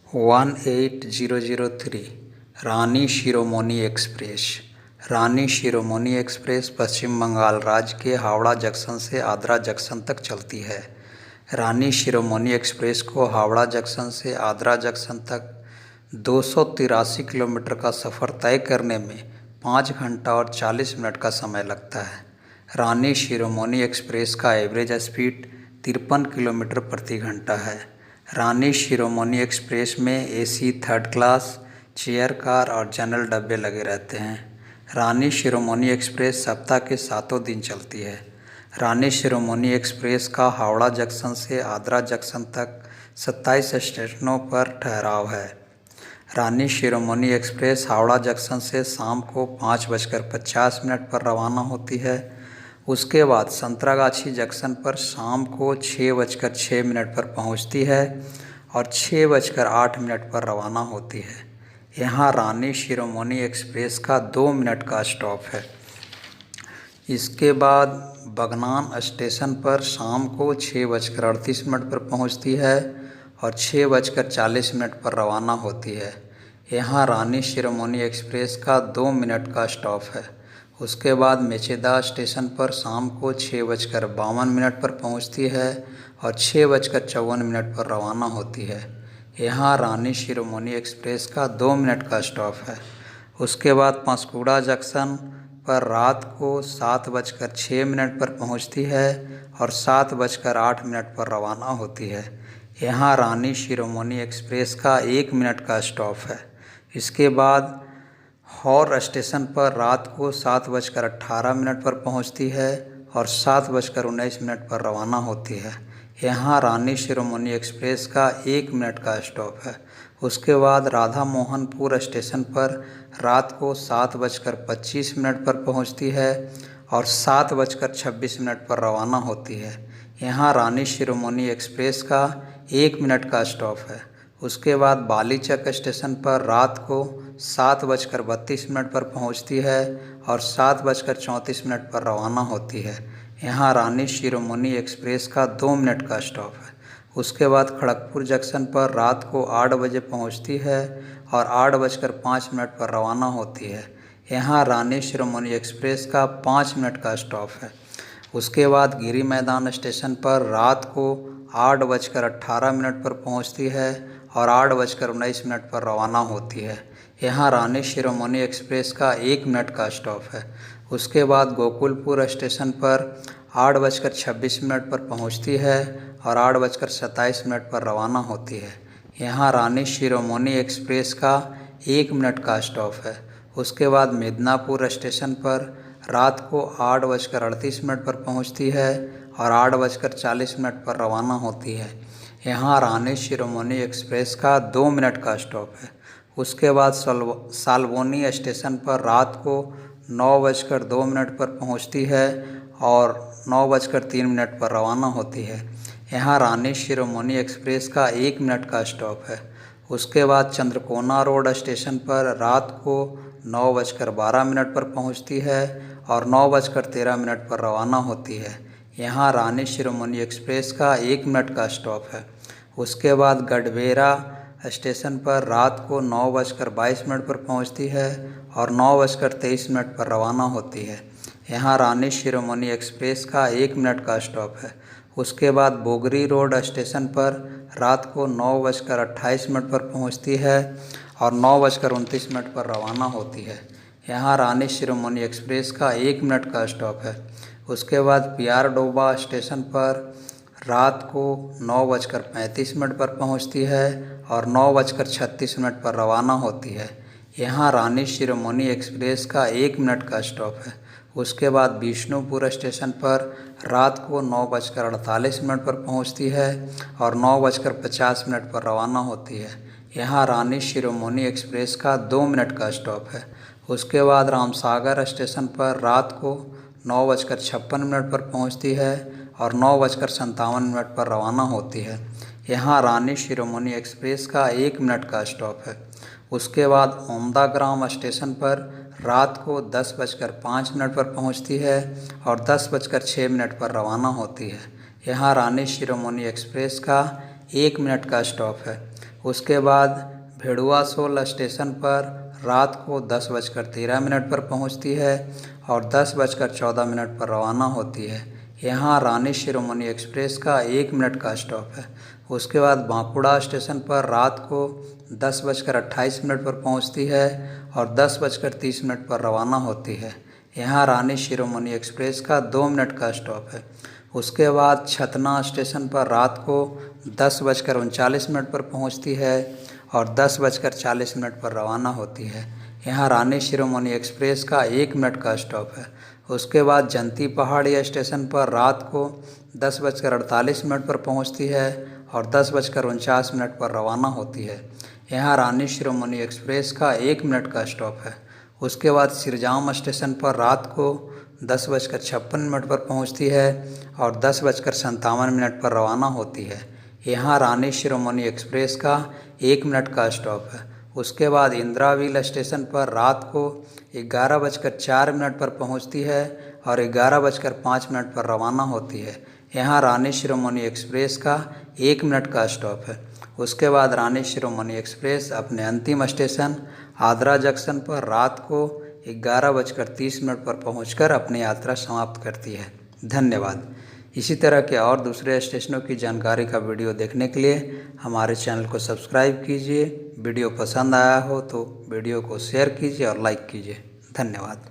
18003 रानी शिरोमणि express. रानी शिरोमणि express पश्चिम बंगाल राज्य के Howrah junction से आद्रा जंक्शन तक चलती है। रानी शिरोमणि एक्सप्रेस को हावड़ा जंक्शन से आद्रा जंक्शन तक 283 किलोमीटर का सफ़र तय करने में 5 घंटा और 40 मिनट का समय लगता है। रानी शिरोमणि एक्सप्रेस का एवरेज स्पीड 53 किलोमीटर प्रति घंटा है। रानी शिरोमणि एक्सप्रेस में AC third class, chair car और जनरल डब्बे लगे रहते हैं। रानी शिरोमणि एक्सप्रेस सप्ताह के 7 दिन चलती है। रानी शिरोमणि एक्सप्रेस का हावड़ा जंक्शन से आद्रा जंक्शन तक 27 स्टेशनों पर ठहराव है। रानी शिरोमणि एक्सप्रेस हावड़ा जंक्शन से शाम को 5:50 पर रवाना होती है। उसके बाद संतरागाछी जंक्शन पर शाम को 6:06 पर पहुंचती है और 6:08 पर रवाना होती है। यहाँ रानी शिरोमणि एक्सप्रेस का 2 मिनट का स्टॉप है। इसके बाद बगनान स्टेशन पर शाम को 6:38 पर पहुंचती है और 6:40 पर रवाना होती है। यहाँ रानी शिरोमणि एक्सप्रेस का 2 मिनट का स्टॉप है। उसके बाद मेचेदा स्टेशन पर शाम को 6:52 पर पहुंचती है और 6:54 पर रवाना होती है। यहाँ रानी शिरोमणि एक्सप्रेस का 2 मिनट का स्टॉप है। उसके बाद पंचकुड़ा जंक्शन पर रात को 7:06 पर पहुंचती है और 7:08 पर रवाना होती है। यहाँ रानी शिरोमणि एक्सप्रेस का 1 मिनट का स्टॉप है। इसके बाद हौर स्टेशन पर रात को 7:18 पर पहुंचती है और 7:19 पर रवाना होती है। यहाँ रानी शिरोमणि एक्सप्रेस का 1 मिनट का स्टॉप है। उसके बाद राधा मोहनपुर स्टेशन पर रात को 7:25 पर पहुंचती है और 7:26 पर रवाना होती है। यहाँ रानी शिरोमणि एक्सप्रेस का 1 मिनट का स्टॉप है। उसके बाद बालीचक स्टेशन पर रात को 7:32 पर पहुंचती है और 7:34 पर रवाना होती है। यहाँ रानी शिरोमणि एक्सप्रेस का 2 मिनट का स्टॉप है। उसके बाद खड़गपुर जंक्शन पर रात को 8 बजे पहुंचती है और 8:05 पर रवाना होती है। यहाँ रानी शिरोमणि एक्सप्रेस का 5 मिनट का स्टॉप है। उसके बाद गिरी मैदान स्टेशन पर रात को 8:18 पर पहुंचती है और 8:19 पर रवाना होती है। यहाँ रानी शिरोमणि एक्सप्रेस का 1 मिनट का स्टॉप है। उसके बाद गोकुलपुर स्टेशन पर 8:26 पर पहुंचती है और 8:27 पर रवाना होती है। यहाँ रानी शिरोमणि एक्सप्रेस का 1 मिनट का स्टॉप है। उसके बाद मिदनापुर स्टेशन पर रात को 8:38 पर पहुंचती है और 8:40 पर रवाना होती है। यहाँ रानी शिरोमणि एक्सप्रेस का 2 मिनट का स्टॉप है। उसके बाद सालबोनी स्टेशन पर रात को 9:02 पर पहुंचती है और 9:03 पर रवाना होती है। यहाँ रानी शिरोमणि एक्सप्रेस का 1 मिनट का स्टॉप है। उसके बाद चंद्रकोना रोड स्टेशन पर रात को 9:12 पर पहुंचती है और 9:13 पर रवाना होती है। यहाँ रानी शिरोमणि एक्सप्रेस का 1 मिनट का स्टॉप है। उसके बाद गडबेरा स्टेशन पर रात को 9:22 पर पहुंचती है और 9:23 पर रवाना होती है। यहाँ रानी शिरोमणि एक्सप्रेस का 1 मिनट का स्टॉप है। उसके बाद बोगरी रोड स्टेशन पर रात को 9:28 पर पहुंचती है और 9:29 पर रवाना होती है। यहाँ रानी शिरोमणि एक्सप्रेस का 1 मिनट का स्टॉप है। उसके बाद पियार डोबा स्टेशन पर रात को 9:35 पर पहुंचती है और 9:36 पर रवाना होती है। यहाँ रानी शिरोमणि एक्सप्रेस का 1 मिनट का स्टॉप है। उसके बाद विष्णुपुर स्टेशन पर रात को 9:48 पर पहुंचती है और 9:50 पर रवाना होती है। यहाँ रानी शिरोमणि एक्सप्रेस का 2 मिनट का स्टॉप है। उसके बाद रामसागर स्टेशन पर रात को 9:56 पर पहुंचती है और 9:57 पर रवाना होती है। यहाँ रानी शिरोमणि एक्सप्रेस का 1 मिनट का स्टॉप है। उसके बाद ओमदाग्राम स्टेशन पर रात को 10:05 पर पहुंचती है और 10:06 पर रवाना होती है। यहाँ रानी शिरोमणि एक्सप्रेस का 1 मिनट का स्टॉप है। उसके बाद भेड़ुआ सोल स्टेशन पर रात को 10:13 पर पहुंचती है और 10:14 पर रवाना होती है। यहाँ रानी शिरोमणि एक्सप्रेस का 1 मिनट का स्टॉप है। उसके बाद बांकुड़ा स्टेशन पर रात को 10:28 पर पहुंचती है और 10:30 पर रवाना होती है। यहाँ रानी शिरोमणि एक्सप्रेस का 2 मिनट का स्टॉप है। उसके बाद छतना स्टेशन पर रात को 10:39 पर पहुंचती है और 10:40 पर रवाना होती है। यहाँ रानी शिरोमणि एक्सप्रेस का 1 मिनट का स्टॉप है। उसके बाद जंती पहाड़ी स्टेशन पर रात को 10:48 पर पहुंचती है और 10:49 पर रवाना होती है। यहाँ रानी शिरोमणि एक्सप्रेस का 1 मिनट का स्टॉप है। उसके बाद सिरजाम स्टेशन पर रात को 10:56 पर पहुंचती है और 10:57 पर रवाना होती है। यहाँ रानी शिरोमणि एक्सप्रेस का 1 मिनट का स्टॉप है। उसके बाद इंदिराविल स्टेशन पर रात को 11:04 पर पहुंचती है और 11:05 पर रवाना होती है। यहाँ रानी शिरोमणि एक्सप्रेस का 1 मिनट का स्टॉप है। उसके बाद रानी शिरोमणि एक्सप्रेस अपने अंतिम स्टेशन आद्रा जंक्शन पर रात को 11:30 पर पहुंचकर अपनी यात्रा समाप्त करती है। धन्यवाद। इसी तरह के और दूसरे स्टेशनों की जानकारी का वीडियो देखने के लिए हमारे चैनल को सब्सक्राइब कीजिए। वीडियो पसंद आया हो तो वीडियो को शेयर कीजिए और लाइक कीजिए। धन्यवाद।